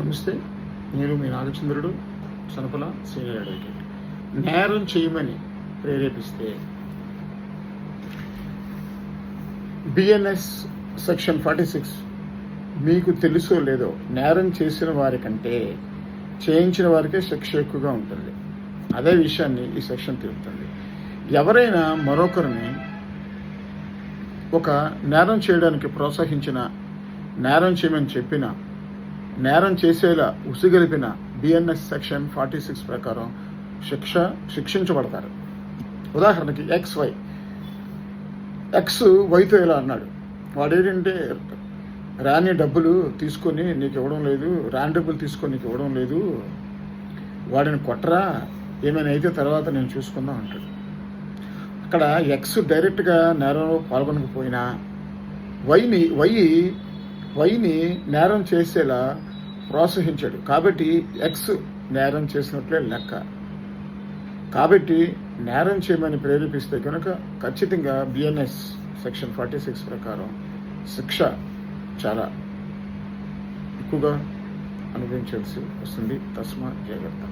నమస్తే, నేను మీ నాగచంద్రుడు, Sanapala senior advocate. నేరం చేయమని ప్రేరేపిస్తే బిఎన్ఎస్ సెక్షన్ 46 మీకు తెలుసో లేదో నేరం చేసిన వారి కంటే చేయించిన వారికే శిక్ష ఎక్కువగా ఉంటుంది. అదే విషయాన్ని ఈ సెక్షన్ తెలుపుతుంది. ఎవరైనా మరొకరిని ఒక నేరం చేయడానికి ప్రోత్సహించిన, నేరం చేయమని చెప్పిన, నేరం చేసేలా ఉసిగలిపిన బిఎన్ఎస్ సెక్షన్ 46 ప్రకారం శిక్షించబడతారు. ఉదాహరణకి ఎక్స్ వైతో ఇలా అన్నాడు. వాడేంటంటే రాని డబ్బులు తీసుకొని నీకు ఇవ్వడం లేదు, రాని డబ్బులు తీసుకొని నీకు ఇవ్వడం లేదు, వాడిని కొట్టరా, ఏమైనా అయితే తర్వాత నేను చూసుకుందాం అంటాడు. అక్కడ ఎక్స్ డైరెక్ట్గా నేరంలో పాల్గొనకపోయినా వైని నేరం చేసేలా ప్రోత్సహించాడు కాబట్టి ఎక్స్ నేరం చేసినట్లే లెక్క. కాబట్టి నేరం చేయమని ప్రేరేపిస్తే కనుక ఖచ్చితంగా బిఎన్ఎస్ సెక్షన్ 46 ప్రకారం శిక్ష చాలా ఎక్కువగా అనుభవించాల్సి వస్తుంది. తస్మా జాగ్రత్త.